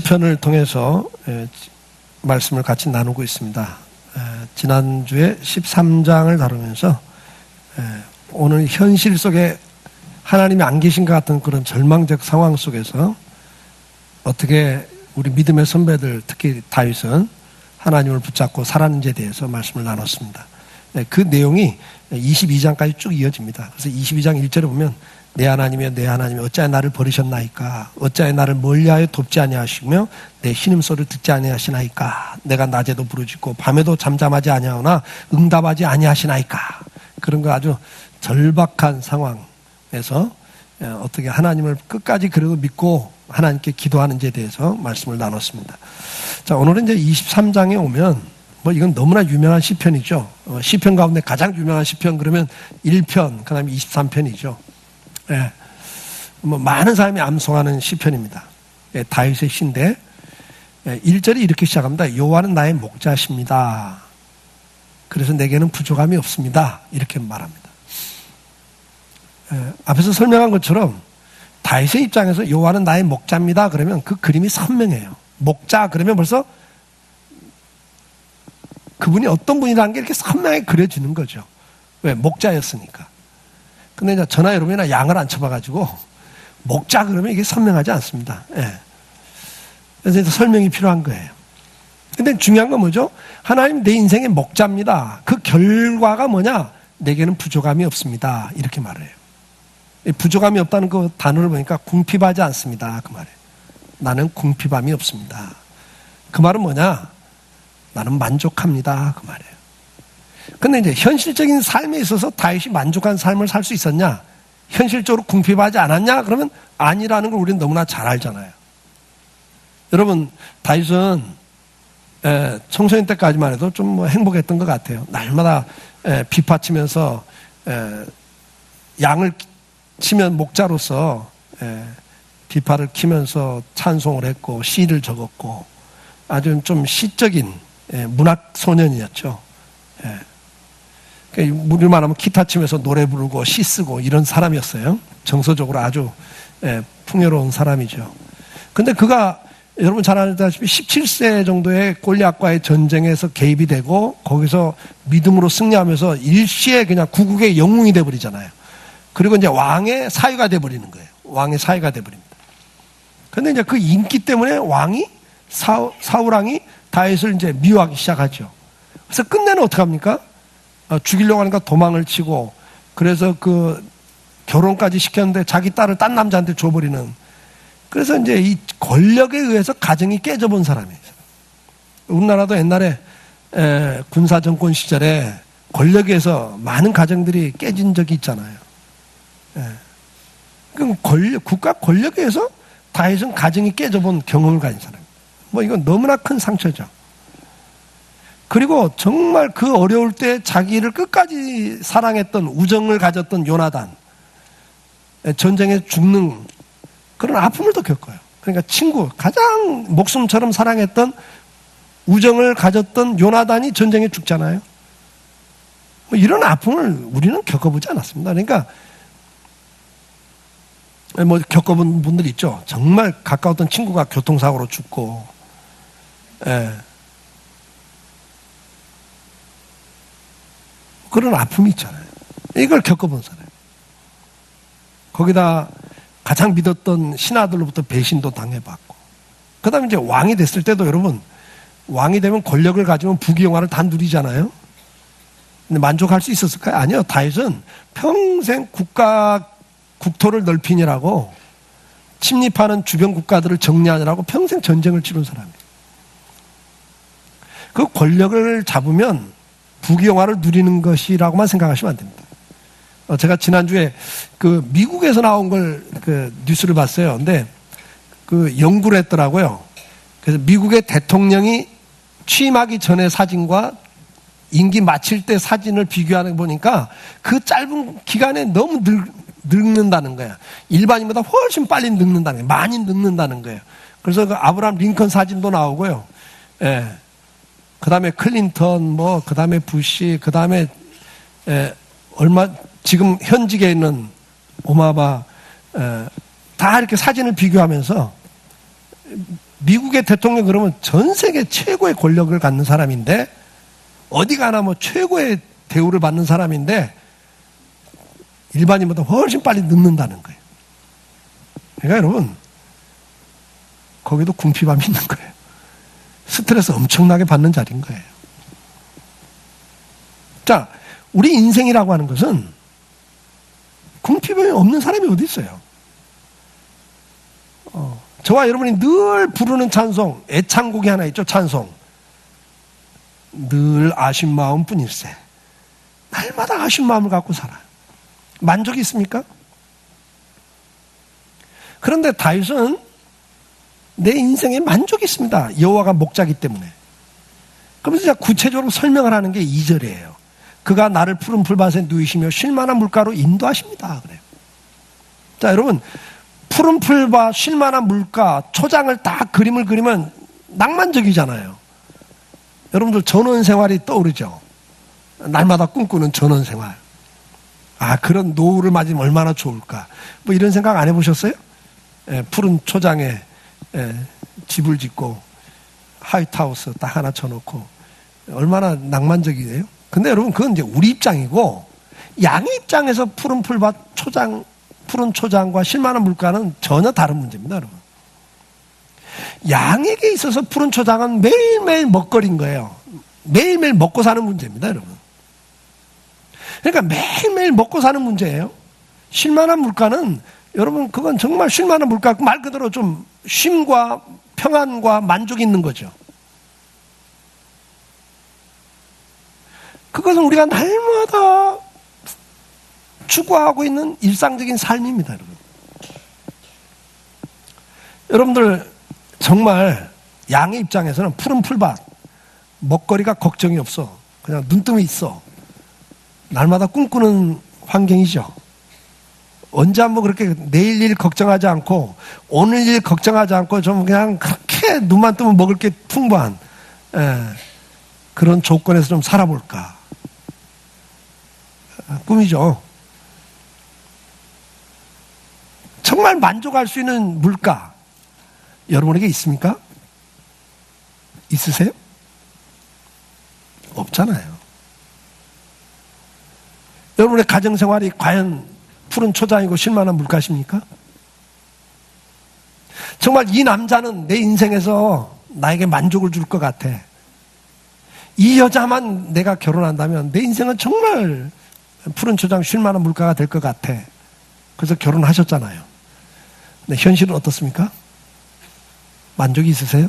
시편을 통해서 말씀을 같이 나누고 있습니다. 지난주에 13장을 다루면서 오늘 현실 속에 하나님이 안 계신 것 같은 그런 절망적 상황 속에서 어떻게 우리 믿음의 선배들, 특히 다윗은 하나님을 붙잡고 살았는지에 대해서 말씀을 나눴습니다. 그 내용이 22장까지 쭉 이어집니다. 그래서 22장 1절에 보면 내 하나님이여 내 하나님이 어찌하여 나를 버리셨나이까, 어찌하여 나를 멀리하여 돕지 아니하시며 내 신음소리를 듣지 아니하시나이까, 내가 낮에도 부르짖고 밤에도 잠잠하지 아니하오나 응답하지 아니하시나이까. 그런 거 아주 절박한 상황에서 어떻게 하나님을 끝까지 그래도 믿고 하나님께 기도하는지에 대해서 말씀을 나눴습니다. 자, 오늘은 이제 23장에 오면 이건 너무나 유명한 시편이죠. 시편 가운데 가장 유명한 시편 그러면 1편, 그 다음에 23편이죠. 많은 사람이 암송하는 시편입니다. 다윗의 시인데 1절이 이렇게 시작합니다. 여호와는 나의 목자십니다. 그래서 내게는 부족함이 없습니다. 이렇게 말합니다. 앞에서 설명한 것처럼 다윗의 입장에서 여호와는 나의 목자입니다. 그러면 그 그림이 선명해요. 목자 그러면 벌써 그분이 어떤 분이라는 게 이렇게 선명하게 그려지는 거죠. 왜? 목자였으니까. 근데 이제 저나 여러분이나 양을 안 쳐봐가지고 목자 그러면 이게 선명하지 않습니다. 그래서 이제 설명이 필요한 거예요. 근데 중요한 건 뭐죠? 하나님 내 인생의 목자입니다. 그 결과가 뭐냐? 내게는 부족함이 없습니다. 이렇게 말해요. 부족함이 없다는 그 단어를 보니까 궁핍하지 않습니다. 그 말이에요. 나는 궁핍함이 없습니다. 그 말은 뭐냐? 나는 만족합니다. 그 말이에요. 근데 이제 현실적인 삶에 있어서 다윗이 만족한 삶을 살 수 있었냐? 현실적으로 궁핍하지 않았냐? 그러면 아니라는 걸 우리는 너무나 잘 알잖아요. 여러분, 다윗은 청소년 때까지만 해도 좀 행복했던 것 같아요. 날마다 비파 치면서 양을 치면 목자로서 비파를 키면서 찬송을 했고 시를 적었고 아주 좀 시적인 문학 소년이었죠. 우리만 하면 기타 치면서 노래 부르고 시 쓰고 이런 사람이었어요. 정서적으로 아주 풍요로운 사람이죠. 근데 그가 여러분 잘 아시다시피 17세 정도의 골리앗과의 전쟁에서 개입이 되고 거기서 믿음으로 승리하면서 일시에 그냥 구국의 영웅이 돼버리잖아요. 그리고 이제 왕의 사위가 돼버리는 거예요. 왕의 사위가 돼버립니다. 근데 이제 그 인기 때문에 왕이 사울왕이 다윗을 이제 미워하기 시작하죠. 그래서 끝내는 어떻게 합니까? 죽이려고 하니까 도망을 치고 그래서 그 결혼까지 시켰는데 자기 딸을 딴 남자한테 줘버리는. 그래서 이제 이 권력에 의해서 가정이 깨져본 사람이에요. 우리나라도 옛날에 군사 정권 시절에 권력에 의해서 많은 가정들이 깨진 적이 있잖아요. 그럼 국가 권력에 의해서 다윗은 가정이 깨져본 경험을 가진 사람입니다. 이건 너무나 큰 상처죠. 그리고 정말 그 어려울 때 자기를 끝까지 사랑했던 우정을 가졌던 요나단, 전쟁에 죽는 그런 아픔을 또 겪어요. 그러니까 친구, 가장 목숨처럼 사랑했던 우정을 가졌던 요나단이 전쟁에 죽잖아요. 이런 아픔을 우리는 겪어보지 않았습니다. 그러니까 겪어본 분들 있죠. 정말 가까웠던 친구가 교통사고로 죽고, 그런 아픔이 있잖아요. 이걸 겪어본 사람. 거기다 가장 믿었던 신하들로부터 배신도 당해봤고, 그 다음에 이제 왕이 됐을 때도 여러분, 왕이 되면 권력을 가지면 부귀영화를 다 누리잖아요. 근데 만족할 수 있었을까요? 아니요. 다윗은 평생 국토를 넓히느라고 침입하는 주변 국가들을 정리하느라고 평생 전쟁을 치른 사람이에요. 그 권력을 잡으면 부귀영화를 누리는 것이라고만 생각하시면 안 됩니다. 제가 지난주에 그 미국에서 나온 걸 그 뉴스를 봤어요. 근데 그 연구를 했더라고요. 그래서 미국의 대통령이 취임하기 전의 사진과 임기 마칠 때 사진을 비교하는 거 보니까 그 짧은 기간에 너무 늙는다는 거예요. 일반인보다 훨씬 빨리 늙는다는 거예요. 많이 늙는다는 거예요. 그래서 그 아브라함 링컨 사진도 나오고요. 그 다음에 클린턴, 그 다음에 부시, 그 다음에 지금 현직에 있는 오바마, 다 이렇게 사진을 비교하면서 미국의 대통령 그러면 전 세계 최고의 권력을 갖는 사람인데, 어디 가나 뭐 최고의 대우를 받는 사람인데, 일반인보다 훨씬 빨리 늙는다는 거예요. 그러니까 여러분, 거기도 궁핍함이 있는 거예요. 스트레스 엄청나게 받는 자리인 거예요. 자, 우리 인생이라고 하는 것은 궁핍함이 없는 사람이 어디 있어요? 저와 여러분이 늘 부르는 찬송, 애창곡이 하나 있죠. 찬송. 늘 아쉬운 마음뿐일세. 날마다 아쉬운 마음을 갖고 살아요. 만족이 있습니까? 그런데 다윗은 내 인생에 만족이 있습니다. 여호와가 목자기 때문에. 그러면서 제가 구체적으로 설명을 하는 게 2절이에요. 그가 나를 푸른 풀밭에 누이시며 쉴만한 물가로 인도하십니다. 그래요. 자, 여러분, 푸른 풀밭, 쉴만한 물가, 초장을 딱 그림을 그리면 낭만적이잖아요. 여러분들 전원 생활이 떠오르죠? 날마다 꿈꾸는 전원 생활. 아, 그런 노후를 맞으면 얼마나 좋을까. 뭐 이런 생각 안 해보셨어요? 푸른 초장에 집을 짓고 하이트하우스 딱 하나 쳐놓고 얼마나 낭만적이에요? 근데 여러분, 그건 이제 우리 입장이고, 양의 입장에서 푸른 풀밭, 푸른 초장과 쉴만한 물가는 전혀 다른 문제입니다, 여러분. 양에게 있어서 푸른 초장은 매일매일 먹거리인 거예요. 매일매일 먹고 사는 문제입니다, 여러분. 그러니까 매일매일 먹고 사는 문제예요. 쉴만한 물가는, 여러분, 그건 정말 쉴만한 물가, 말 그대로 좀 쉼과 평안과 만족이 있는 거죠. 그것은 우리가 날마다 추구하고 있는 일상적인 삶입니다, 여러분. 여러분들, 정말 양의 입장에서는 푸른 풀밭, 먹거리가 걱정이 없어. 그냥 눈뜨면 있어. 날마다 꿈꾸는 환경이죠. 언제 한번 그렇게 내일 일 걱정하지 않고, 오늘 일 걱정하지 않고, 좀 그냥 그렇게 눈만 뜨면 먹을 게 풍부한, 그런 조건에서 좀 살아볼까. 꿈이죠. 정말 만족할 수 있는 물가, 여러분에게 있습니까? 있으세요? 없잖아요. 여러분의 가정생활이 과연 푸른 초장이고 쉴만한 물가십니까? 정말 이 남자는 내 인생에서 나에게 만족을 줄 것 같아. 이 여자만 내가 결혼한다면 내 인생은 정말 푸른 초장 쉴만한 물가가 될 것 같아. 그래서 결혼하셨잖아요. 근데 현실은 어떻습니까? 만족이 있으세요?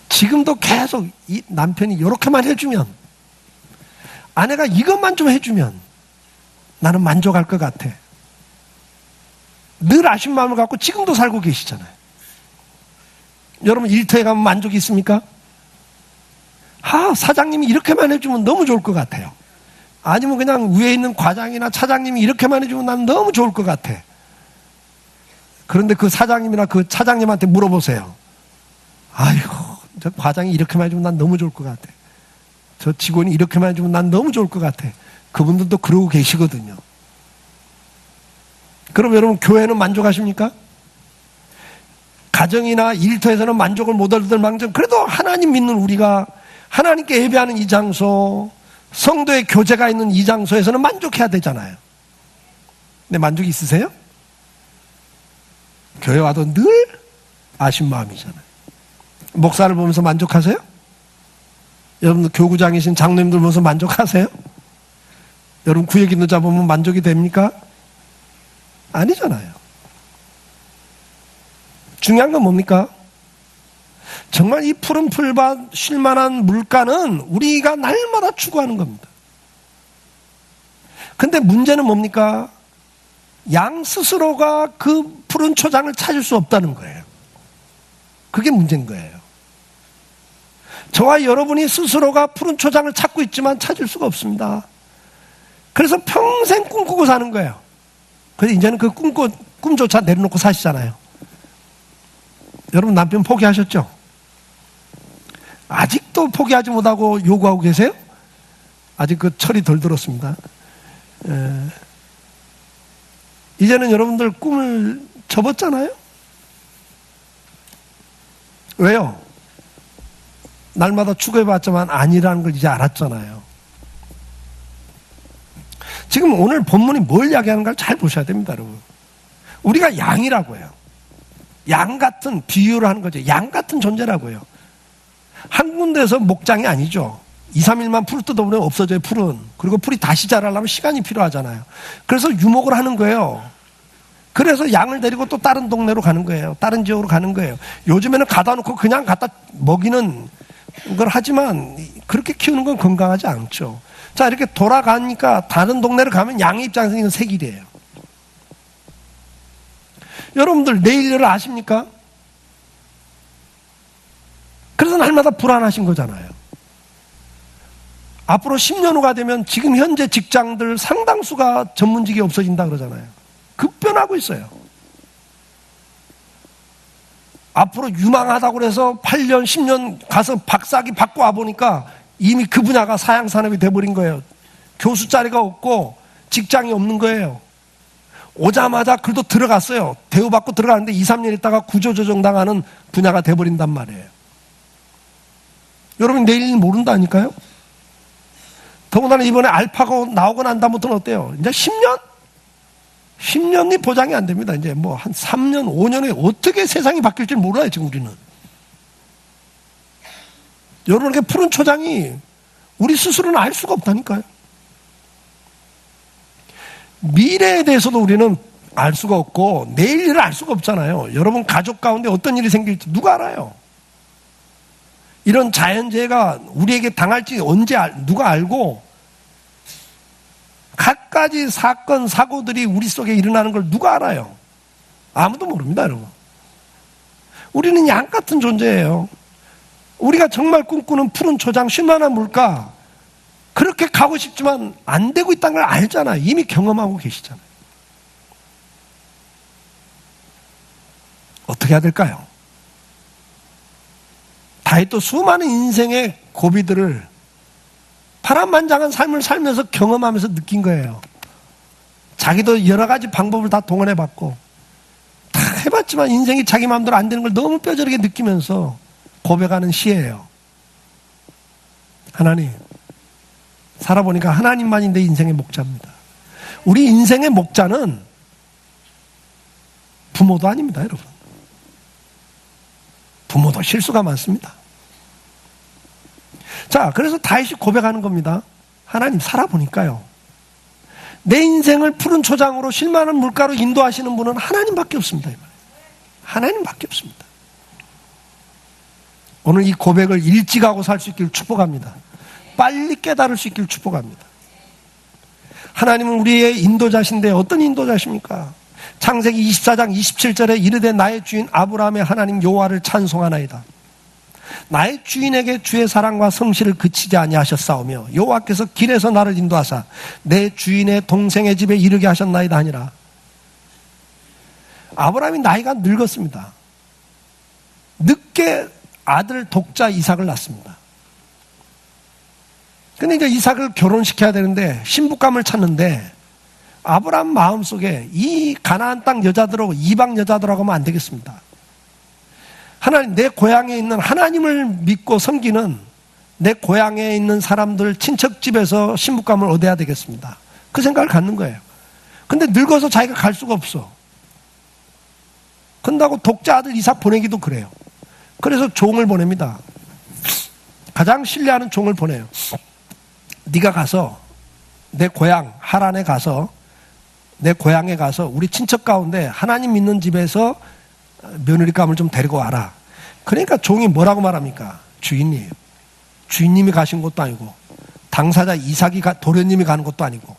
지금도 계속 이 남편이 이렇게만 해주면, 아내가 이것만 좀 해주면 나는 만족할 것 같아. 늘 아쉬운 마음을 갖고 지금도 살고 계시잖아요. 여러분, 일터에 가면 만족이 있습니까? 사장님이 이렇게만 해주면 너무 좋을 것 같아요. 아니면 그냥 위에 있는 과장이나 차장님이 이렇게만 해주면 난 너무 좋을 것 같아. 그런데 그 사장님이나 그 차장님한테 물어보세요. 아이고, 저 과장이 이렇게만 해주면 난 너무 좋을 것 같아. 저 직원이 이렇게만 해주면 난 너무 좋을 것 같아. 그분들도 그러고 계시거든요. 그럼 여러분, 교회는 만족하십니까? 가정이나 일터에서는 만족을 못 얻을 망정, 그래도 하나님 믿는 우리가 하나님께 예배하는 이 장소, 성도의 교제가 있는 이 장소에서는 만족해야 되잖아요. 근데 만족이 있으세요? 교회 와도 늘 아쉬운 마음이잖아요. 목사를 보면서 만족하세요? 여러분들 교구장이신 장로님들 보면서 만족하세요? 여러분 구역 기도자 보면 만족이 됩니까? 아니잖아요. 중요한 건 뭡니까? 정말 이 푸른 풀밭 쉴만한 물가는 우리가 날마다 추구하는 겁니다. 근데 문제는 뭡니까? 양 스스로가 그 푸른 초장을 찾을 수 없다는 거예요. 그게 문제인 거예요. 저와 여러분이 스스로가 푸른 초장을 찾고 있지만 찾을 수가 없습니다. 그래서 평생 꿈꾸고 사는 거예요. 그래서 이제는 그 꿈조차 내려놓고 사시잖아요. 여러분 남편 포기하셨죠? 아직도 포기하지 못하고 요구하고 계세요? 아직 그 철이 덜 들었습니다. 이제는 여러분들 꿈을 접었잖아요? 왜요? 날마다 추구해봤지만 아니라는 걸 이제 알았잖아요. 지금 오늘 본문이 뭘 이야기하는가를 잘 보셔야 됩니다, 여러분. 우리가 양이라고 해요. 양 같은 비유를 하는 거죠. 양 같은 존재라고요. 한 군데에서 목장이 아니죠. 2, 3일만 풀을 뜯어보면 없어져요, 풀은. 그리고 풀이 다시 자라려면 시간이 필요하잖아요. 그래서 유목을 하는 거예요. 그래서 양을 데리고 또 다른 동네로 가는 거예요. 다른 지역으로 가는 거예요. 요즘에는 가다 놓고 그냥 갖다 먹이는 걸 하지만 그렇게 키우는 건 건강하지 않죠. 자, 이렇게 돌아가니까 다른 동네를 가면 양의 입장에서 이건 새 길이에요. 여러분들 내일 일을 아십니까? 그래서 날마다 불안하신 거잖아요. 앞으로 10년 후가 되면 지금 현재 직장들 상당수가 전문직이 없어진다 그러잖아요. 급변하고 있어요. 앞으로 유망하다고 그래서 8년, 10년 가서 박사학위 받고 와보니까 이미 그 분야가 사양산업이 돼버린 거예요. 교수 자리가 없고 직장이 없는 거예요. 오자마자 그래도 들어갔어요. 대우받고 들어가는데 2, 3년 있다가 구조조정 당하는 분야가 돼버린단 말이에요. 여러분 내일 모른다니까요? 더군다나 이번에 알파고 나오고 난 다음부터는 어때요? 이제 10년? 10년이 보장이 안 됩니다. 이제 뭐 한 3년, 5년에 어떻게 세상이 바뀔지 몰라요, 지금 우리는. 여러분에게 푸른 초장이 우리 스스로는 알 수가 없다니까요. 미래에 대해서도 우리는 알 수가 없고 내일 일을 알 수가 없잖아요. 여러분 가족 가운데 어떤 일이 생길지 누가 알아요? 이런 자연재해가 우리에게 당할지 언제 누가 알고, 갖가지 사건 사고들이 우리 속에 일어나는 걸 누가 알아요? 아무도 모릅니다, 여러분. 우리는 양 같은 존재예요. 우리가 정말 꿈꾸는 푸른 초장 쉴만한 물가, 그렇게 가고 싶지만 안 되고 있다는 걸 알잖아요. 이미 경험하고 계시잖아요. 어떻게 해야 될까요? 다윗도 수많은 인생의 고비들을 파란만장한 삶을 살면서 경험하면서 느낀 거예요. 자기도 여러 가지 방법을 다 동원해봤고 다 해봤지만 인생이 자기 마음대로 안 되는 걸 너무 뼈저리게 느끼면서 고백하는 시예요. 하나님, 살아보니까 하나님만이 내 인생의 목자입니다. 우리 인생의 목자는 부모도 아닙니다, 여러분. 부모도 실수가 많습니다. 자, 그래서 다윗이 고백하는 겁니다. 하나님, 살아보니까요, 내 인생을 푸른 초장으로 쉴만한 물가로 인도하시는 분은 하나님밖에 없습니다. 하나님밖에 없습니다. 오늘 이 고백을 일찍하고 살 수 있기를 축복합니다. 빨리 깨달을 수 있기를 축복합니다. 하나님은 우리의 인도자신데 어떤 인도자십니까? 창세기 24장 27절에 이르되 나의 주인 아브라함의 하나님 여호와를 찬송하나이다. 나의 주인에게 주의 사랑과 성실을 그치지 아니하셨사오며 여호와께서 길에서 나를 인도하사 내 주인의 동생의 집에 이르게 하셨나이다 하니라. 아브라함이 나이가 늙었습니다. 늦게 아들 독자 이삭을 낳습니다. 근데 이제 이삭을 결혼시켜야 되는데 신부감을 찾는데 아브라함 마음속에 이 가나안 땅 여자들하고 이방 여자들하고 하면 안 되겠습니다. 하나님, 내 고향에 있는 하나님을 믿고 섬기는 내 고향에 있는 사람들 친척집에서 신부감을 얻어야 되겠습니다. 그 생각을 갖는 거예요. 근데 늙어서 자기가 갈 수가 없어. 그런다고 독자 아들 이삭 보내기도 그래요. 그래서 종을 보냅니다. 가장 신뢰하는 종을 보내요. 네가 가서 내 고향 하란에 가서 내 고향에 가서 우리 친척 가운데 하나님 믿는 집에서 며느리감을 좀 데리고 와라. 그러니까 종이 뭐라고 말합니까? 주인님, 주인님이 가신 것도 아니고 당사자 이삭이 도련님이 가는 것도 아니고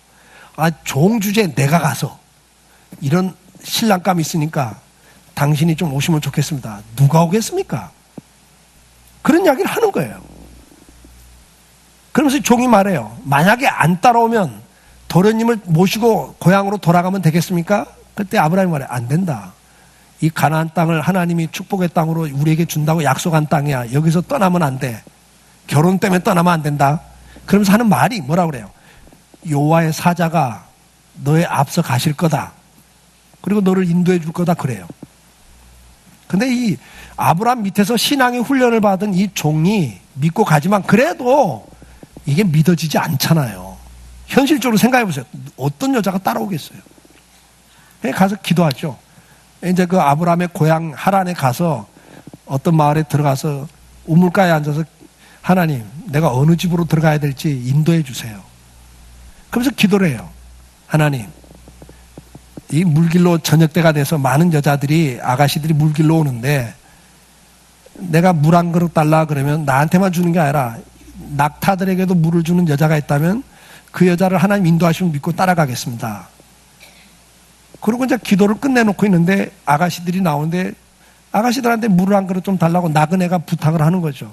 종 주제에 내가 가서 이런 신랑감이 있으니까 당신이 좀 오시면 좋겠습니다. 누가 오겠습니까? 그런 이야기를 하는 거예요. 그러면서 종이 말해요. 만약에 안 따라오면 도련님을 모시고 고향으로 돌아가면 되겠습니까? 그때 아브라함이 말해요. 안 된다. 이 가나안 땅을 하나님이 축복의 땅으로 우리에게 준다고 약속한 땅이야. 여기서 떠나면 안 돼. 결혼 때문에 떠나면 안 된다. 그러면서 하는 말이 뭐라고 그래요? 여호와의 사자가 너의 앞서 가실 거다. 그리고 너를 인도해 줄 거다 그래요. 근데 이 아브라함 밑에서 신앙의 훈련을 받은 이 종이 믿고 가지만 그래도 이게 믿어지지 않잖아요. 현실적으로 생각해 보세요. 어떤 여자가 따라오겠어요? 가서 기도하죠. 이제 그 아브라함의 고향 하란에 가서 어떤 마을에 들어가서 우물가에 앉아서 하나님, 내가 어느 집으로 들어가야 될지 인도해 주세요. 그러면서 기도를 해요. 하나님, 이 물길로 저녁 때가 돼서 많은 여자들이, 아가씨들이 물길로 오는데 내가 물 한 그릇 달라 그러면 나한테만 주는 게 아니라 낙타들에게도 물을 주는 여자가 있다면 그 여자를 하나님 인도하시면 믿고 따라가겠습니다. 그리고 이제 기도를 끝내놓고 있는데 아가씨들이 나오는데 아가씨들한테 물을 한 그릇 좀 달라고 나그네가 부탁을 하는 거죠.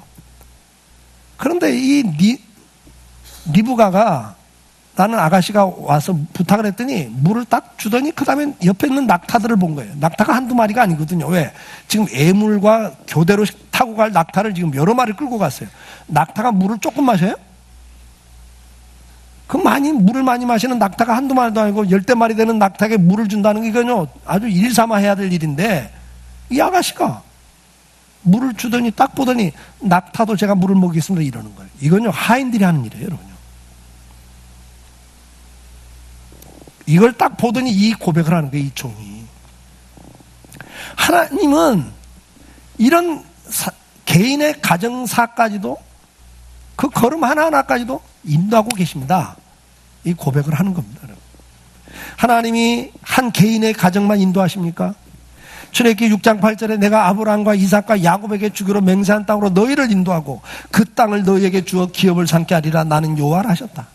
그런데 이 리브가가, 나는 아가씨가 와서 부탁을 했더니 물을 딱 주더니 그 다음에 옆에 있는 낙타들을 본 거예요. 낙타가 한두 마리가 아니거든요. 왜? 지금 애물과 교대로 타고 갈 낙타를 지금 여러 마리 끌고 갔어요. 낙타가 물을 조금 마셔요? 물을 많이 마시는 낙타가 한두 마리도 아니고 열대 마리 되는 낙타에게 물을 준다는 게 이건요, 아주 일삼아 해야 될 일인데, 이 아가씨가 물을 주더니 딱 보더니 낙타도 제가 물을 먹이겠습니다 이러는 거예요. 이건요, 하인들이 하는 일이에요, 여러분요. 이걸 딱 보더니 이 고백을 하는 거예요, 이 종이. 하나님은 이런 개인의 가정사까지도, 그 걸음 하나하나까지도 인도하고 계십니다. 이 고백을 하는 겁니다. 하나님이 한 개인의 가정만 인도하십니까? 출애굽기 6장 8절에 내가 아브라함과 이삭과 야곱에게 주기로 맹세한 땅으로 너희를 인도하고 그 땅을 너희에게 주어 기업을 삼게 하리라. 나는 여호와라 하셨다.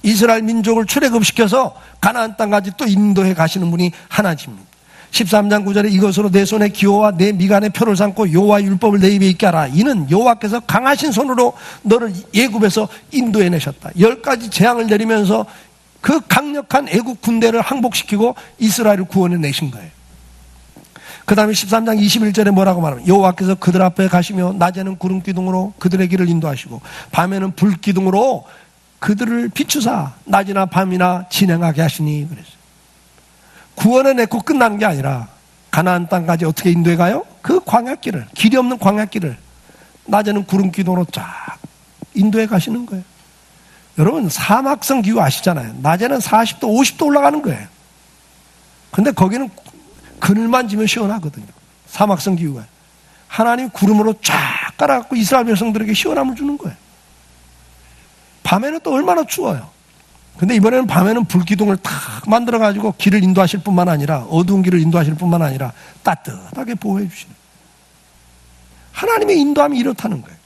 이스라엘 민족을 출애굽시켜서 가나안 땅까지 또 인도해 가시는 분이 하나님입니다. 13장 9절에 이것으로 내 손에 기호와 내 미간에 표를 삼고 여호와의 율법을 내 입에 있게 하라. 이는 여호와께서 강하신 손으로 너를 애굽에서 인도해 내셨다. 10가지 재앙을 내리면서 그 강력한 애굽 군대를 항복시키고 이스라엘을 구원해 내신 거예요. 그 다음에 13장 21절에 뭐라고 말하면 여호와께서 그들 앞에 가시며 낮에는 구름 기둥으로 그들의 길을 인도하시고 밤에는 불 기둥으로 그들을 비추사 낮이나 밤이나 진행하게 하시니 그랬어요. 구원을 내고 끝나는 게 아니라 가나안 땅까지 어떻게 인도해 가요? 그 광야길을, 길이 없는 광야길을 낮에는 구름 기둥으로 쫙 인도해 가시는 거예요. 여러분 사막성 기후 아시잖아요. 낮에는 40도 50도 올라가는 거예요. 근데 거기는 그늘만 지면 시원하거든요. 사막성 기후가. 하나님 구름으로 쫙 깔아갖고 이스라엘 백성들에게 시원함을 주는 거예요. 밤에는 또 얼마나 추워요. 근데 이번에는 밤에는 불기둥을 탁 만들어가지고 길을 인도하실 뿐만 아니라, 어두운 길을 인도하실 뿐만 아니라 따뜻하게 보호해 주시는 거예요. 하나님의 인도함이 이렇다는 거예요.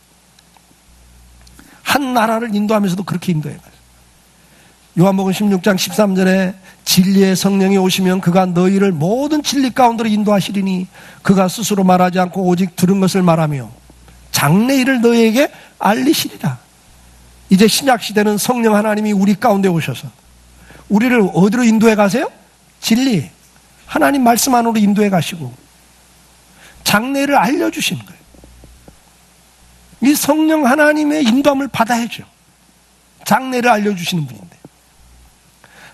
한 나라를 인도하면서도 그렇게 인도해 가요. 요한복음 16장 13절에 진리의 성령이 오시면 그가 너희를 모든 진리 가운데로 인도하시리니 그가 스스로 말하지 않고 오직 들은 것을 말하며 장래일을 너희에게 알리시리라. 이제 신약시대는 성령 하나님이 우리 가운데 오셔서 우리를 어디로 인도해 가세요? 진리, 하나님 말씀 안으로 인도해 가시고 장래를 알려주시는 거예요. 이 성령 하나님의 인도함을 받아야죠. 장래를 알려주시는 분인데,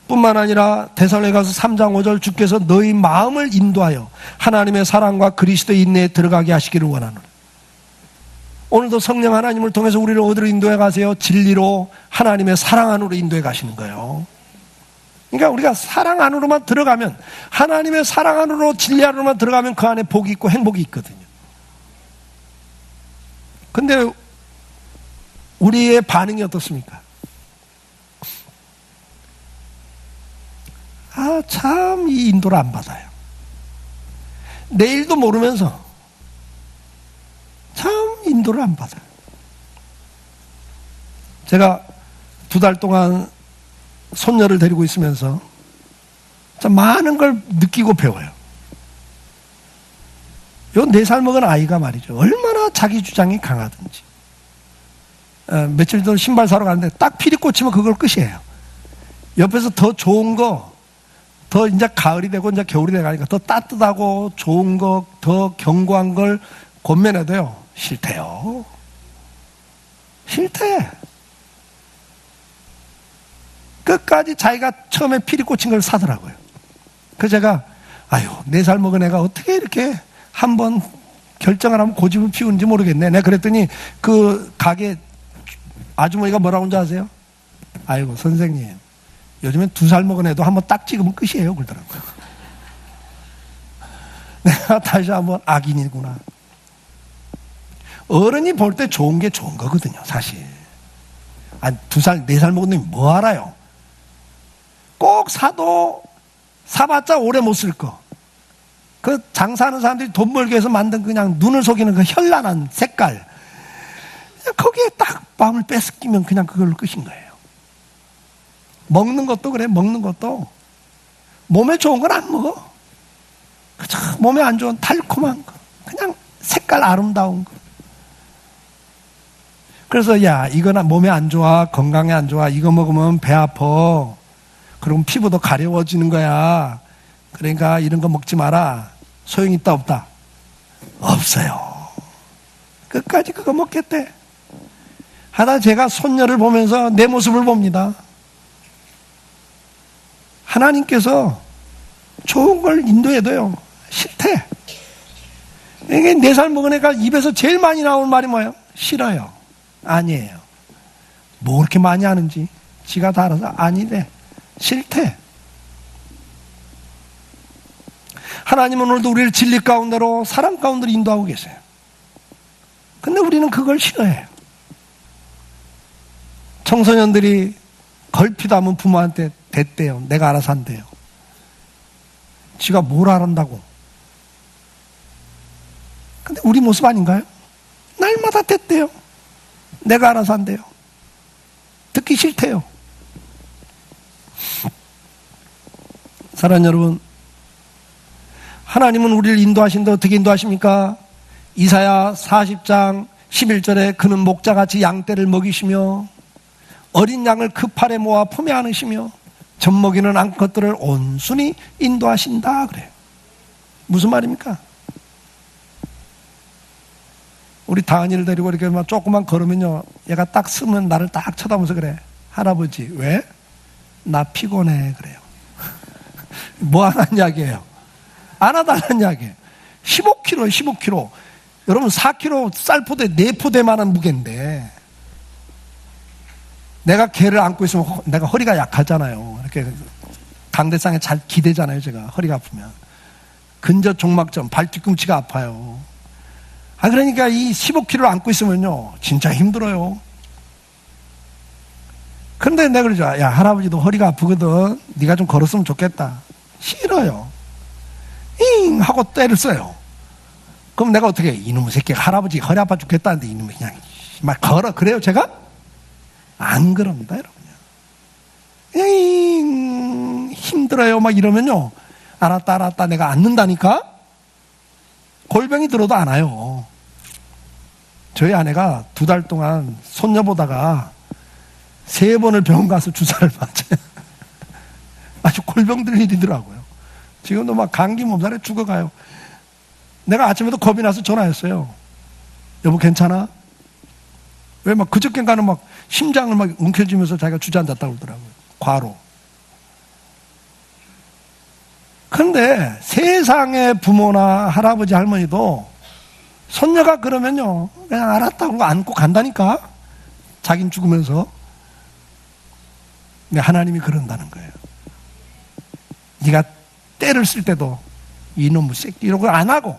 뿐만 아니라 데살로니가서 3장 5절 주께서 너희 마음을 인도하여 하나님의 사랑과 그리스도의 인내에 들어가게 하시기를 원하노라. 오늘도 성령 하나님을 통해서 우리를 어디로 인도해 가세요? 진리로, 하나님의 사랑 안으로 인도해 가시는 거예요. 그러니까 우리가 사랑 안으로만 들어가면, 하나님의 사랑 안으로, 진리 안으로만 들어가면 그 안에 복이 있고 행복이 있거든요. 근데 우리의 반응이 어떻습니까? 참 이 인도를 안 받아요. 내일도 모르면서 참 인도를 안 받아요. 제가 2달 동안 손녀를 데리고 있으면서 참 많은 걸 느끼고 배워요. 요 4살 먹은 아이가 말이죠, 얼마나 자기 주장이 강하든지, 며칠 전 신발 사러 가는데 딱 피리 꽂히면 그걸 끝이에요. 옆에서 더 좋은 거, 더 이제 가을이 되고 이제 겨울이 돼가니까 더 따뜻하고 좋은 거, 더 견고한 걸 권면해도요, 싫대요. 싫대. 끝까지 자기가 처음에 피리 꽂힌 걸 사더라고요. 그래서 제가, 4살 먹은 애가 어떻게 이렇게 한번 결정을 하면 고집을 피우는지 모르겠네. 내가 그랬더니 그 가게 아주머니가 뭐라고 하는지 아세요? 아이고 선생님, 요즘엔 2살 먹은 애도 한번 딱 찍으면 끝이에요 그러더라고요. 내가 다시 한번 악인이구나. 어른이 볼 때 좋은 게 좋은 거거든요 사실. 2살 4살 먹은 놈이 뭐 알아요. 꼭 사도 사봤자 오래 못 쓸 거. 그 장사하는 사람들이 돈 벌기 위해서 만든 그냥 눈을 속이는 그 현란한 색깔, 거기에 딱 마음을 뺏기면 그냥 그걸로 끝인 거예요. 먹는 것도 그래. 먹는 것도 몸에 좋은 건 안 먹어. 그저 몸에 안 좋은 달콤한 거, 그냥 색깔 아름다운 거. 그래서 야 이거나 몸에 안 좋아, 건강에 안 좋아, 이거 먹으면 배 아파, 그럼 피부도 가려워지는 거야, 그러니까 이런 거 먹지 마라. 소용이 있다 없다? 없어요. 끝까지 그거 먹겠대. 하다 제가 손녀를 보면서 내 모습을 봅니다. 하나님께서 좋은 걸 인도해도요 싫대. 이게 4살 먹은 애가 입에서 제일 많이 나오는 말이 뭐예요? 싫어요. 아니에요. 뭐 그렇게 많이 하는지 지가 다 알아서 아니래. 싫대. 하나님은 오늘도 우리를 진리 가운데로, 사랑 가운데로 인도하고 계세요. 근데 우리는 그걸 싫어해요. 청소년들이 걸핏 하면 부모한테 됐대요. 내가 알아서 한대요. 지가 뭘 알았다고. 근데 우리 모습 아닌가요? 날마다 됐대요. 내가 알아서 한대요. 듣기 싫대요. 사랑하는 여러분, 하나님은 우리를 인도하시는데 어떻게 인도하십니까? 이사야 40장 11절에 그는 목자같이 양떼를 먹이시며 어린 양을 그 팔에 모아 품에 안으시며 젖먹이는 암컷들을 온순히 인도하신다 그래요. 무슨 말입니까? 우리 다은이를 데리고 이렇게 막 조금만 걸으면요, 얘가 딱 쓰면 나를 딱 쳐다보면서 그래. 할아버지 왜? 나 피곤해 그래요. 뭐 하는 이야기예요? 안 하다는 이야기예요. 15kg 15kg. 여러분 4kg 쌀포대 4포대만한 무게인데 내가 걔를 안고 있으면 내가 허리가 약하잖아요. 이렇게 강대상에 잘 기대잖아요. 제가 허리가 아프면 근저 종막점, 발 뒤꿈치가 아파요. 그러니까 이 15kg를 안고 있으면요 진짜 힘들어요. 그런데 내가 그러죠. 야 할아버지도 허리가 아프거든, 네가 좀 걸었으면 좋겠다. 싫어요. 잉 하고 때를 써요. 그럼 내가 어떻게 해? 이놈의 새끼 할아버지 허리 아파 죽겠다는데 이놈이 그냥 막 걸어. 그래요 제가? 안 그럽니다 여러분. 그냥 힘들어요 막 이러면요, 알았다 내가 앉는다니까. 골병이 들어도 안 와요. 저희 아내가 2달 동안 손녀 보다가 3번을 병원 가서 주사를 맞아요. 아주 골병 들 일이더라고요. 지금도 막 감기 몸살에 죽어가요. 내가 아침에도 겁이 나서 전화했어요. 여보 괜찮아? 왜 막 그저께가는 막 심장을 막 움켜쥐면서 자기가 주저앉았다고 그러더라고요. 과로. 근데 세상의 부모나 할아버지 할머니도 손녀가 그러면요 그냥 알았다고 안고 간다니까. 자긴 죽으면서. 근데 하나님이 그런다는 거예요. 네가 때를 쓸 때도 이놈의 새끼 이런 걸 안 하고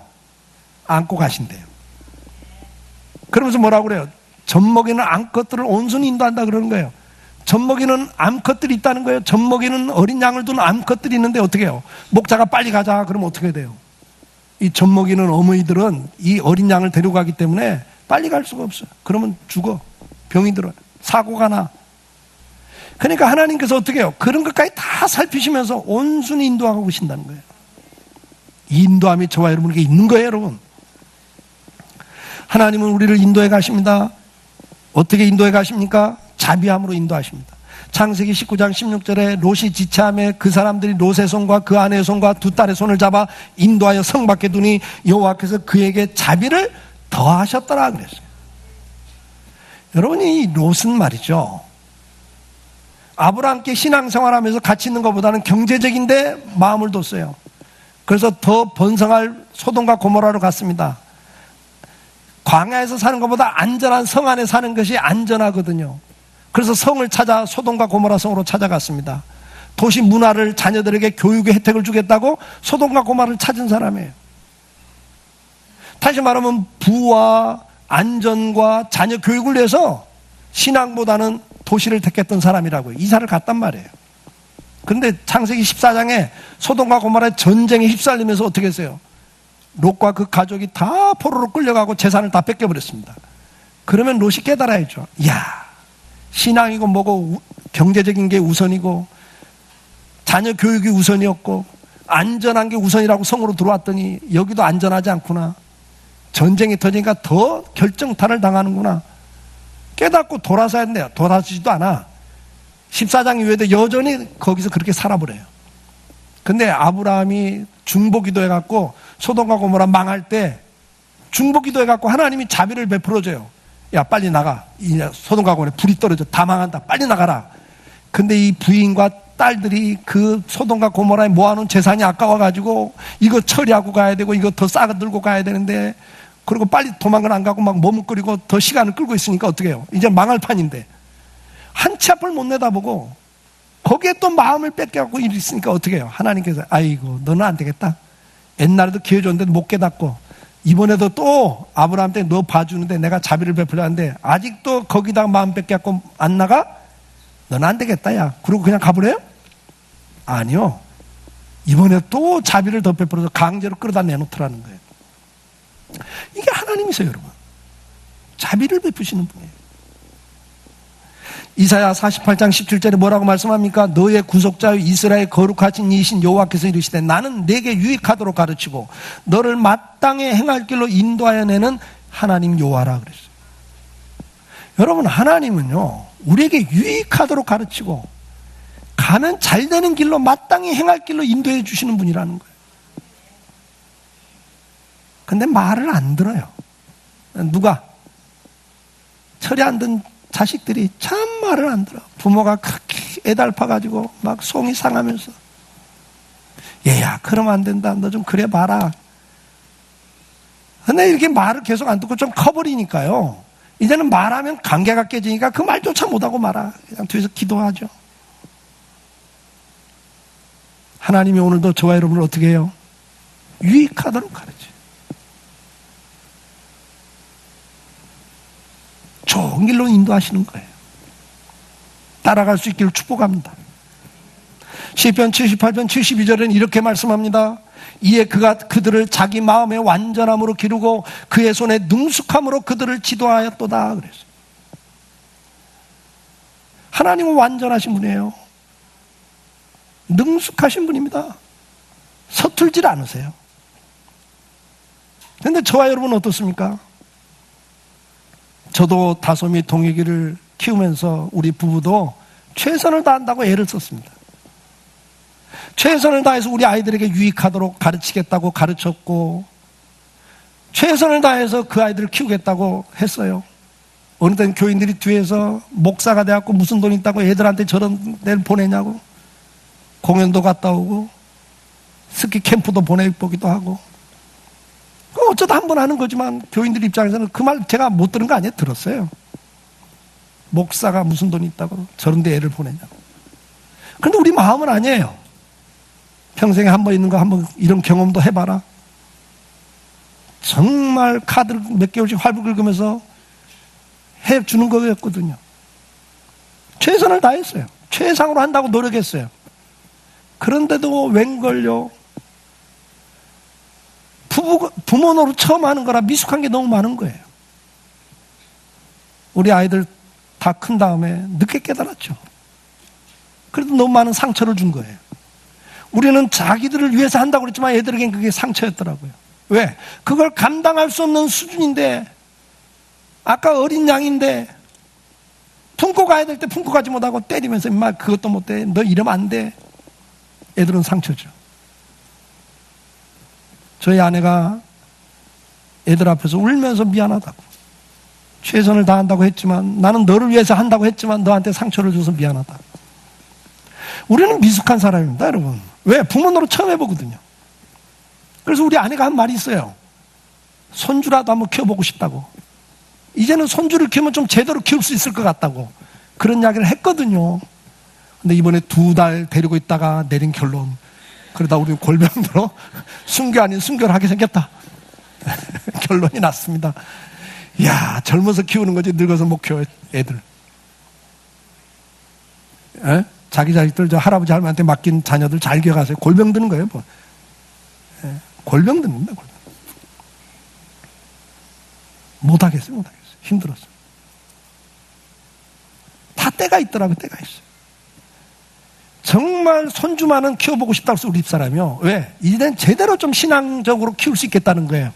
안고 가신대요. 그러면서 뭐라고 그래요? 젖먹이는 암컷들을 온순히 인도한다 그러는 거예요. 젖먹이는 암컷들이 있다는 거예요. 젖먹이는 어린 양을 둔 암컷들이 있는데 어떻게 해요? 목자가 빨리 가자 그러면 어떻게 돼요? 이 젖먹이는 어머니들은 이 어린 양을 데려가기 때문에 빨리 갈 수가 없어요. 그러면 죽어. 병이 들어요. 사고가 나. 그러니까 하나님께서 어떻게 해요? 그런 것까지 다 살피시면서 온순히 인도하고 계신다는 거예요. 이 인도함이 저와 여러분에게 있는 거예요 여러분. 하나님은 우리를 인도해 가십니다. 어떻게 인도해 가십니까? 자비함으로 인도하십니다. 창세기 19장 16절에 롯이 지체함에 그 사람들이 롯의 손과 그 아내의 손과 2딸의 손을 잡아 인도하여 성 밖에 두니 여호와께서 그에게 자비를 더하셨더라 그랬어요. 여러분이 이 롯은 말이죠, 아브라함께 신앙생활하면서 같이 있는 것보다는 경제적인데 마음을 뒀어요. 그래서 더 번성할 소돔과 고모라로 갔습니다. 광야에서 사는 것보다 안전한 성 안에 사는 것이 안전하거든요. 그래서 성을 찾아 소돔과 고모라 성으로 찾아갔습니다. 도시 문화를 자녀들에게 교육의 혜택을 주겠다고 소돔과 고모라를 찾은 사람이에요. 다시 말하면 부와 안전과 자녀 교육을 위해서 신앙보다는 도시를 택했던 사람이라고요. 이사를 갔단 말이에요. 그런데 창세기 14장에 소돔과 고모라의 전쟁에 휩쓸리면서 어떻게 했어요? 롯과 그 가족이 다 포로로 끌려가고 재산을 다 뺏겨버렸습니다. 그러면 롯이 깨달아야죠. 이야, 신앙이고 뭐고 경제적인 게 우선이고 자녀 교육이 우선이었고 안전한 게 우선이라고 성으로 들어왔더니 여기도 안전하지 않구나. 전쟁이 터지니까 더 결정타를 당하는구나. 깨닫고 돌아서야 된대요. 돌아서지도 않아. 14장 이후에도 여전히 거기서 그렇게 살아버려요. 근데 아브라함이 중보기도 해갖고 소돔과 고모라 망할 때 중보기도 해갖고 하나님이 자비를 베풀어줘요. 야, 빨리 나가. 이 소돔과 고모라에 불이 떨어져. 다 망한다. 빨리 나가라. 근데 이 부인과 딸들이 그 소돔과 고모라에 모아놓은 재산이 아까워가지고 이거 처리하고 가야 되고 이거 더 싸게 들고 가야 되는데 그리고 빨리 도망을 안 가고 막 머뭇거리고 더 시간을 끌고 있으니까 어떻게 해요? 이제 망할 판인데 한 치 앞을 못 내다보고 거기에 또 마음을 뺏겨갖고 있으니까 어떻게 해요? 하나님께서 아이고 너는 안 되겠다. 옛날에도 기회 줬는데 못 깨닫고 이번에도 또 아브라함한테 너 봐주는데 내가 자비를 베풀려 하는데 아직도 거기다가 마음 뺏겨갖고 안 나가? 너는 안 되겠다 야. 그러고 그냥 가버려요? 아니요. 이번에 또 자비를 더 베풀어서 강제로 끌어다 내놓더라는 거예요. 이게 하나님이세요, 여러분. 자비를 베푸시는 분이에요. 이사야 48장 17절에 뭐라고 말씀합니까? 너의 구속자여 이스라엘 거룩하신 이신 여호와께서 이르시되 나는 내게 유익하도록 가르치고 너를 마땅히 행할 길로 인도하여 내는 하나님 여호와라 그랬어요. 여러분, 하나님은요 우리에게 유익하도록 가르치고 가면 잘 되는 길로 마땅히 행할 길로 인도해 주시는 분이라는 거예요. 근데 말을 안 들어요. 누가? 철이 안 든 자식들이 참 말을 안 들어. 부모가 그렇게 애달파가지고 막 속이 상하면서 얘야 그러면 안 된다. 너 좀 그래 봐라. 근데 이렇게 말을 계속 안 듣고 좀 커버리니까요. 이제는 말하면 관계가 깨지니까 그 말조차 못하고 말아. 그냥 뒤에서 기도하죠. 하나님이 오늘도 저와 여러분을 어떻게 해요? 유익하도록 가르쳐요. 좋은 길로 인도하시는 거예요. 따라갈 수 있기를 축복합니다. 시편 78편 72절에는 이렇게 말씀합니다. 이에 그가 그들을 자기 마음의 완전함으로 기르고 그의 손에 능숙함으로 그들을 지도하였도다 그랬어요. 하나님은 완전하신 분이에요. 능숙하신 분입니다. 서툴질 않으세요. 그런데 저와 여러분은 어떻습니까? 저도 다솜이 동혁이를 키우면서 우리 부부도 최선을 다한다고 애를 썼습니다. 최선을 다해서 우리 아이들에게 유익하도록 가르치겠다고 가르쳤고 최선을 다해서 그 아이들을 키우겠다고 했어요. 어느 때는 교인들이 뒤에서 목사가 돼갖고 무슨 돈 있다고 애들한테 저런 데를 보내냐고 공연도 갔다 오고 스키 캠프도 보내보기도 하고 어쩌다 한 번 하는 거지만 교인들 입장에서는 그 말 제가 못 들은 거 아니에요? 들었어요. 목사가 무슨 돈이 있다고 저런 데 애를 보내냐고. 그런데 우리 마음은 아니에요. 평생에 한 번 있는 거 한번 이런 경험도 해봐라. 정말 카드를 몇 개월씩 활부 긁으면서 해주는 거였거든요. 최선을 다했어요. 최상으로 한다고 노력했어요. 그런데도 웬걸요. 부모 노릇 처음 하는 거라 미숙한 게 너무 많은 거예요. 우리 아이들 다 큰 다음에 늦게 깨달았죠. 그래도 너무 많은 상처를 준 거예요. 우리는 자기들을 위해서 한다고 그랬지만 애들에겐 그게 상처였더라고요. 왜? 그걸 감당할 수 없는 수준인데 아까 어린 양인데 품고 가야 될 때 품고 가지 못하고 때리면서 임마 그것도 못해. 너 이러면 안 돼. 애들은 상처죠. 저희 아내가 애들 앞에서 울면서 미안하다고. 최선을 다한다고 했지만 나는 너를 위해서 한다고 했지만 너한테 상처를 줘서 미안하다. 우리는 미숙한 사람입니다, 여러분. 왜? 부모 노릇 처음 해보거든요. 그래서 우리 아내가 한 말이 있어요. 손주라도 한번 키워보고 싶다고. 이제는 손주를 키우면 좀 제대로 키울 수 있을 것 같다고 그런 이야기를 했거든요. 근데 이번에 2달 데리고 있다가 내린 결론, 그러다 우리 골병들어 순교 아닌 순교를 하게 생겼다. 결론이 났습니다. 이야, 젊어서 키우는 거지 늙어서 못 키워 애들. 에? 자기 자식들 저 할아버지 할머니한테 맡긴 자녀들 잘 기억하세요. 골병 드는 거예요 뭐. 에? 골병 듭니다. 골병. 못하겠어요. 힘들었어요. 다 때가 있더라고요. 때가 있어요. 정말 손주만은 키워보고 싶다고 해서 우리 집사람이요. 왜? 이제는 제대로 좀 신앙적으로 키울 수 있겠다는 거예요.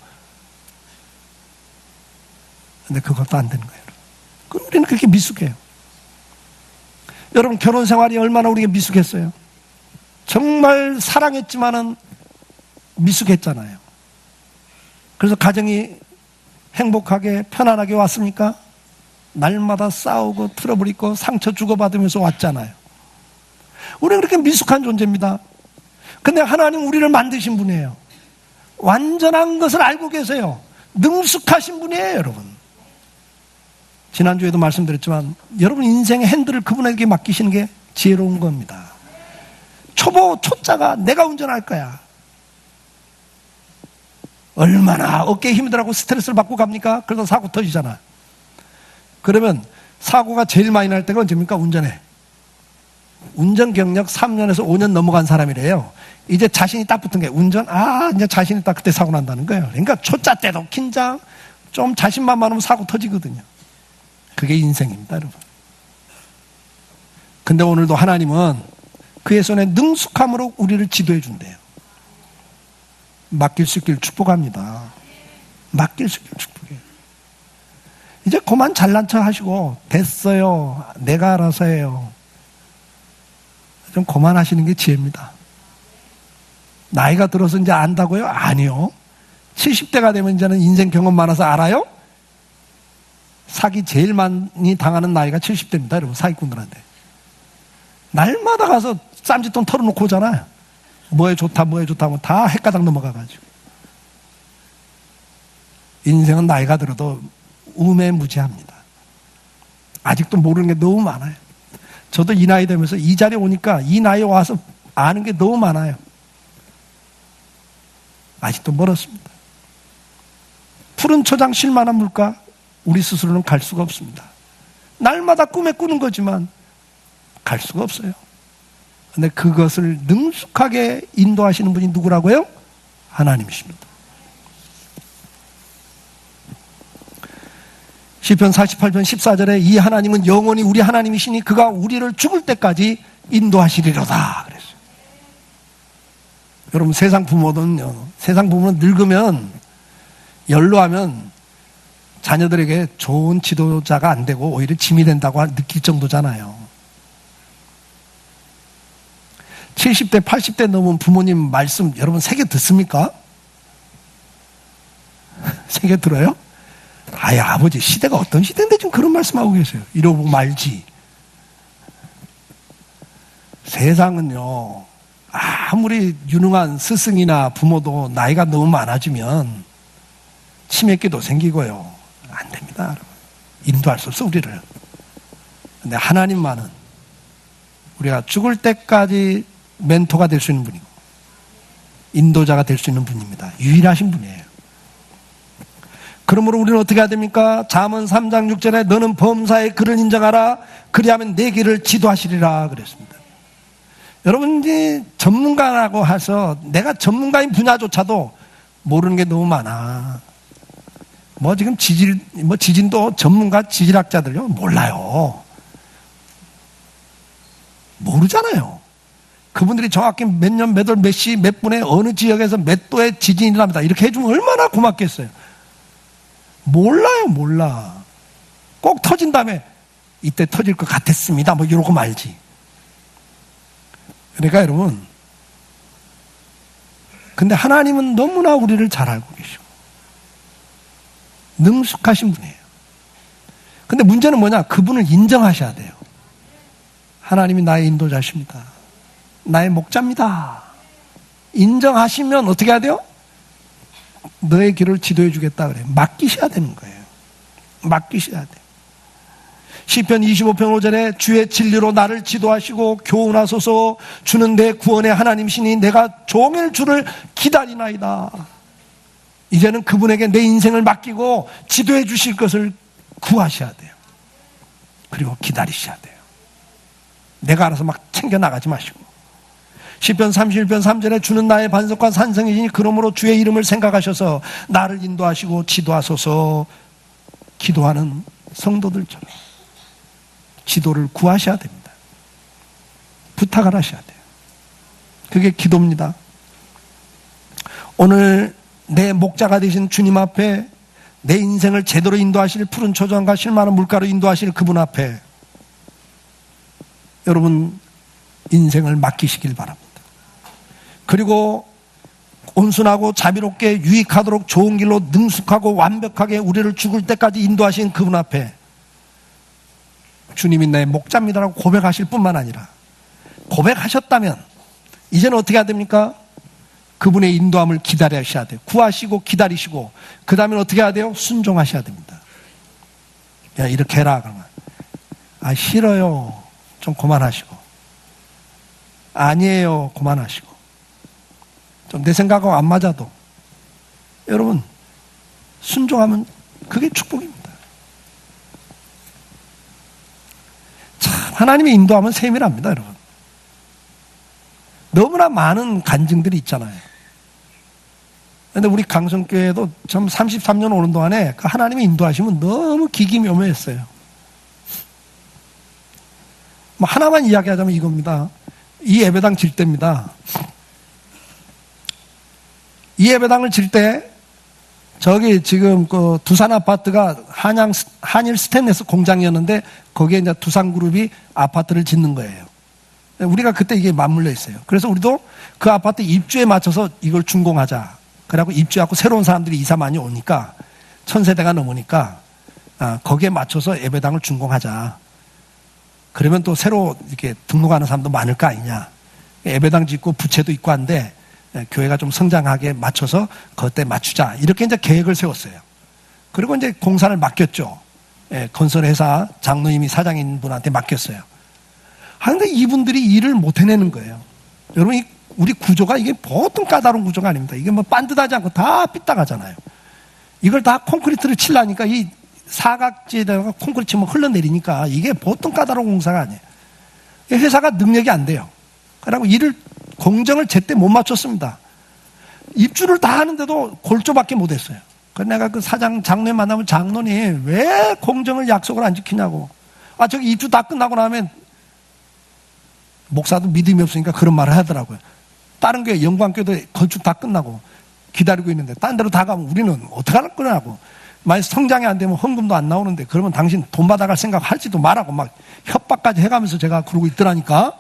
근데 그것도 안 되는 거예요. 우리는 그렇게 미숙해요. 여러분, 결혼 생활이 얼마나 우리가 미숙했어요. 정말 사랑했지만은 미숙했잖아요. 그래서 가정이 행복하게 편안하게 왔습니까? 날마다 싸우고 트러블 있고 상처 주고받으면서 왔잖아요. 우리는 그렇게 미숙한 존재입니다. 근데 하나님 우리를 만드신 분이에요. 완전한 것을 알고 계세요. 능숙하신 분이에요, 여러분. 지난주에도 말씀드렸지만 여러분 인생의 핸들을 그분에게 맡기시는 게 지혜로운 겁니다. 초자가 내가 운전할 거야. 얼마나 어깨에 힘이 들어가고 스트레스를 받고 갑니까? 그래서 사고 터지잖아. 그러면 사고가 제일 많이 날 때가 언제입니까? 운전해. 운전 경력 3년에서 5년 넘어간 사람이래요. 이제 자신이 딱 붙은 게 운전, 이제 자신이 딱 그때 사고 난다는 거예요. 그러니까 초짜 때도 긴장, 좀 자신만만하면 사고 터지거든요. 그게 인생입니다, 여러분. 근데 오늘도 하나님은 그의 손에 능숙함으로 우리를 지도해 준대요. 맡길 수 있길 축복합니다. 맡길 수 있길 축복해요. 이제 그만 잘난 척 하시고 됐어요. 내가 알아서 해요. 좀 그만하시는 게 지혜입니다. 나이가 들어서 이제 안다고요? 아니요. 70대가 되면 이제는 인생 경험 많아서 알아요? 사기 제일 많이 당하는 나이가 70대입니다, 여러분. 사기꾼들한테. 날마다 가서 쌈짓돈 털어놓고 오잖아요. 뭐에 좋다 하면 다 헷가닥 넘어가가지고. 인생은 나이가 들어도 우매무지합니다. 아직도 모르는 게 너무 많아요. 저도 이 나이 되면서 이 자리에 오니까 이 나이에 와서 아는 게 너무 많아요. 아직도 멀었습니다. 푸른 초장 쉴만한 물가, 우리 스스로는 갈 수가 없습니다. 날마다 꿈에 꾸는 거지만 갈 수가 없어요. 근데 그것을 능숙하게 인도하시는 분이 누구라고요? 하나님이십니다. 시편 48편 14절에 이 하나님은 영원히 우리 하나님이시니 그가 우리를 죽을 때까지 인도하시리로다 그랬어요. 여러분, 세상 부모는 늙으면 연로하면 자녀들에게 좋은 지도자가 안 되고 오히려 짐이 된다고 느낄 정도잖아요. 70대, 80대 넘은 부모님 말씀 여러분 새겨 듣습니까? 새겨 들어요? 아버지 시대가 어떤 시대인데 지금 그런 말씀하고 계세요. 이러고 말지. 세상은요, 아무리 유능한 스승이나 부모도 나이가 너무 많아지면 치매기도 생기고요. 안 됩니다, 여러분. 인도할 수 없어, 우리를. 근데 하나님만은 우리가 죽을 때까지 멘토가 될 수 있는 분이고 인도자가 될 수 있는 분입니다. 유일하신 분이에요. 그러므로 우리는 어떻게 해야 됩니까? 잠언 3장 6절에 너는 범사의 그를 인정하라. 그리하면 내 길을 지도하시리라 그랬습니다. 여러분, 이제 전문가라고 해서 내가 전문가인 분야조차도 모르는 게 너무 많아. 지금 지진도 전문가 지질학자들요 몰라요. 모르잖아요. 그분들이 정확히 몇 년, 몇 월, 몇 시, 몇 분에 어느 지역에서 몇 도의 지진이 일어납니다. 이렇게 해주면 얼마나 고맙겠어요. 몰라. 꼭 터진 다음에 이때 터질 것 같았습니다. 이러고 말지. 그러니까 여러분, 근데 하나님은 너무나 우리를 잘 알고 계시고 능숙하신 분이에요. 근데 문제는 뭐냐? 그분을 인정하셔야 돼요. 하나님이 나의 인도자십니다. 나의 목자입니다. 인정하시면 어떻게 해야 돼요? 너의 길을 지도해 주겠다 그래요. 맡기셔야 되는 거예요. 맡기셔야 돼요. 시편 25편 5절에 주의 진리로 나를 지도하시고 교훈하소서. 주는 내 구원의 하나님이시니 내가 종일 주를 기다리나이다. 이제는 그분에게 내 인생을 맡기고 지도해 주실 것을 구하셔야 돼요. 그리고 기다리셔야 돼요. 내가 알아서 막 챙겨나가지 마시고. 시편 31편 3절에 주는 나의 반석과 산성이시니 그러므로 주의 이름을 생각하셔서 나를 인도하시고 지도하소서. 기도하는 성도들처럼 지도를 구하셔야 됩니다. 부탁을 하셔야 돼요. 그게 기도입니다. 오늘 내 목자가 되신 주님 앞에 내 인생을 제대로 인도하실 푸른 초장과 실만한 물가로 인도하실 그분 앞에 여러분 인생을 맡기시길 바랍니다. 그리고 온순하고 자비롭게 유익하도록 좋은 길로 능숙하고 완벽하게 우리를 죽을 때까지 인도하신 그분 앞에 주님이 내 목자입니다라고 고백하실 뿐만 아니라 고백하셨다면 이제는 어떻게 해야 됩니까? 그분의 인도함을 기다리셔야 돼요. 구하시고 기다리시고 그 다음에 어떻게 해야 돼요? 순종하셔야 됩니다. 야 이렇게 해라 그러면 아 싫어요. 좀 그만하시고 아니에요. 그만하시고 좀 내 생각하고 안 맞아도 여러분 순종하면 그게 축복입니다. 참 하나님의 인도하면 세밀합니다. 여러분 너무나 많은 간증들이 있잖아요. 그런데 우리 강성교회도 참 33년 오는 동안에 그 하나님의 인도하시면 너무 기기묘묘했어요. 뭐 하나만 이야기하자면 이겁니다. 이 예배당 질 때입니다. 이 예배당을 질 때 저기 지금 그 두산 아파트가 한일 스테인레스 공장이었는데 거기에 이제 두산그룹이 아파트를 짓는 거예요. 우리가 그때 이게 맞물려 있어요. 그래서 우리도 그 아파트 입주에 맞춰서 이걸 준공하자. 그래갖고 입주하고 새로운 사람들이 이사 많이 오니까 1000세대가 넘으니까 거기에 맞춰서 예배당을 준공하자. 그러면 또 새로 이렇게 등록하는 사람도 많을 거 아니냐. 예배당 짓고 부채도 있고 한데 교회가 좀 성장하게 맞춰서 그때 맞추자. 이렇게 이제 계획을 세웠어요. 그리고 이제 공사를 맡겼죠. 건설회사 장로님이 사장인 분한테 맡겼어요. 그런데 이분들이 일을 못 해내는 거예요. 여러분, 우리 구조가 이게 보통 까다로운 구조가 아닙니다. 이게 뭐 반듯하지 않고 다 삐딱하잖아요. 이걸 다 콘크리트를 치려니까 이 사각지에다가 콘크리트 치면 흘러내리니까 이게 보통 까다로운 공사가 아니에요. 회사가 능력이 안 돼요. 그리고 공정을 제때 못 맞췄습니다. 입주를 다 하는데도 골조밖에 못 했어요. 그래서 내가 그 장로님 만나면 장로님 왜 공정을 약속을 안 지키냐고. 저기 입주 다 끝나고 나면 목사도 믿음이 없으니까 그런 말을 하더라고요. 다른 교회 영광교회도 건축 다 끝나고 기다리고 있는데 딴 데로 다 가면 우리는 어떡할 거냐고. 만약 성장이 안 되면 헌금도 안 나오는데 그러면 당신 돈 받아갈 생각 할지도 말라고 막 협박까지 해가면서 제가 그러고 있더라니까.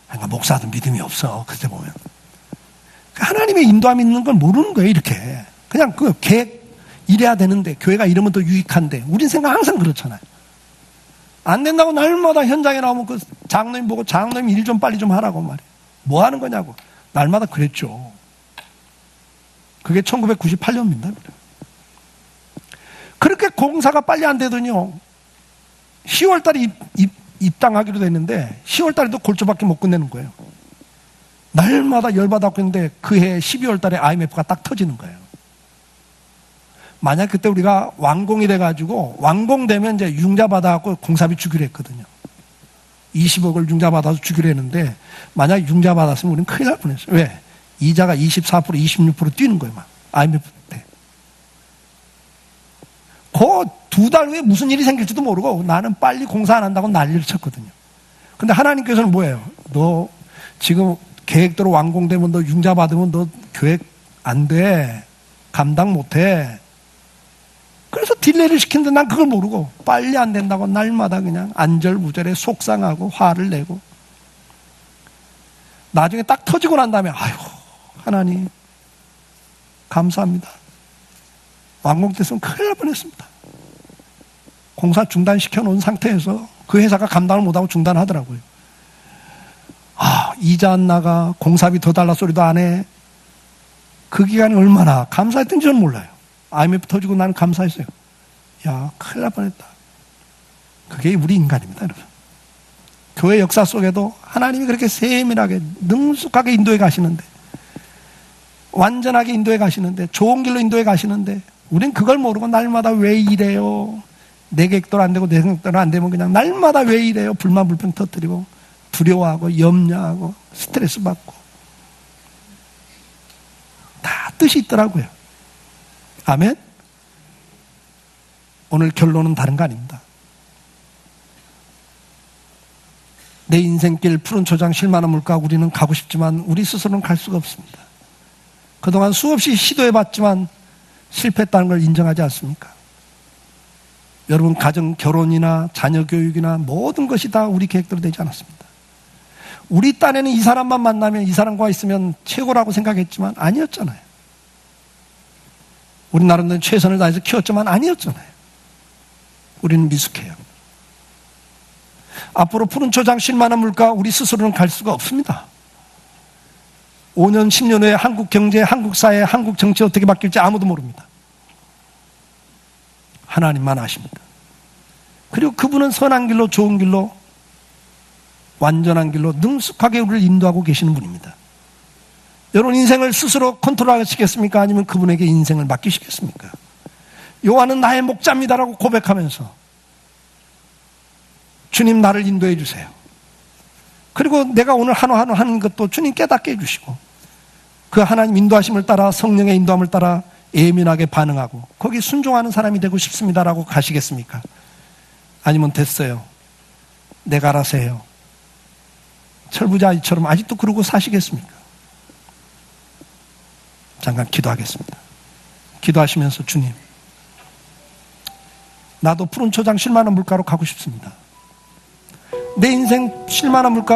그러니까 목사도 믿음이 없어. 그때 보면 하나님의 인도함이 있는 걸 모르는 거예요. 이렇게 그냥 그 계획 이래야 되는데 교회가 이러면 더 유익한데 우린 생각 항상 그렇잖아요. 안 된다고 날마다 현장에 나오면 그 장로님 보고 장로님 일 좀 빨리 좀 하라고 말이에요. 뭐 하는 거냐고. 날마다 그랬죠. 그게 1998년입니다. 그렇게 공사가 빨리 안 되더니요. 10월 달에 입당하기로 됐는데 10월 달에도 골조밖에 못 끝내는 거예요. 날마다 열받았고 있는데 그해 12월 달에 IMF가 딱 터지는 거예요. 만약 그때 우리가 완공이 돼가지고 완공되면 이제 융자 받아갖고 공사비 주기로 했거든요. 20억을 융자 받아서 주기로 했는데 만약 융자 받았으면 우리는 큰일 날 뻔했어요. 왜? 이자가 24%, 26% 뛰는 거예요. 막 IMF 때. 그 2달 후에 무슨 일이 생길지도 모르고 나는 빨리 공사 안 한다고 난리를 쳤거든요. 근데 하나님께서는 뭐예요? 너 지금 계획대로 완공되면 너 융자 받으면 너 계획 안 돼. 감당 못 해. 그래서 딜레이를 시키는데 난 그걸 모르고 빨리 안 된다고 날마다 그냥 안절부절에 속상하고 화를 내고 나중에 딱 터지고 난 다음에 아이고 하나님 감사합니다. 완공됐으면 큰일 날 뻔했습니다. 공사 중단시켜 놓은 상태에서 그 회사가 감당을 못하고 중단하더라고요. 이자 안 나가 공사비 더 달라 소리도 안 해. 그 기간에 얼마나 감사했던지 는 몰라요. IMF 터지고 나는 감사했어요. 야, 큰일 날 뻔했다. 그게 우리 인간입니다, 여러분. 교회 역사 속에도 하나님이 그렇게 세밀하게 능숙하게 인도해 가시는데, 완전하게 인도해 가시는데, 좋은 길로 인도해 가시는데, 우린 그걸 모르고 날마다 왜 이래요? 내 계획대로 안 되고 내 생각대로 안 되면 그냥 날마다 왜 이래요? 불만 불평 터뜨리고 두려워하고 염려하고 스트레스 받고 다 뜻이 있더라고요. 아멘? 오늘 결론은 다른 거 아닙니다. 내 인생길 푸른 초장 실만한 물가 우리는 가고 싶지만 우리 스스로는 갈 수가 없습니다. 그동안 수없이 시도해봤지만 실패했다는 걸 인정하지 않습니까? 여러분, 가정, 결혼이나 자녀 교육이나 모든 것이 다 우리 계획대로 되지 않았습니다. 우리 딴에는 이 사람만 만나면 이 사람과 있으면 최고라고 생각했지만 아니었잖아요. 우리 나름대로 최선을 다해서 키웠지만 아니었잖아요. 우리는 미숙해요. 앞으로 푸른 초장 쉴만한 물가 우리 스스로는 갈 수가 없습니다. 5년, 10년 후에 한국 경제, 한국 사회, 한국 정치 어떻게 바뀔지 아무도 모릅니다. 하나님만 아십니다. 그리고 그분은 선한 길로, 좋은 길로, 완전한 길로 능숙하게 우리를 인도하고 계시는 분입니다. 여러분, 인생을 스스로 컨트롤하시겠습니까? 아니면 그분에게 인생을 맡기시겠습니까? 요한은 나의 목자입니다라고 고백하면서 주님, 나를 인도해 주세요. 그리고 내가 오늘 한우 하는 것도 주님 깨닫게 해주시고 그 하나님 인도하심을 따라, 성령의 인도함을 따라 예민하게 반응하고 거기 순종하는 사람이 되고 싶습니다라고 가시겠습니까? 아니면 됐어요, 내가 알아서 해요, 철부자처럼 아직도 그러고 사시겠습니까? 잠깐 기도하겠습니다. 기도하시면서 주님, 나도 푸른 초장 쉴만한 물가로 가고 싶습니다. 내 인생 쉴만한 물가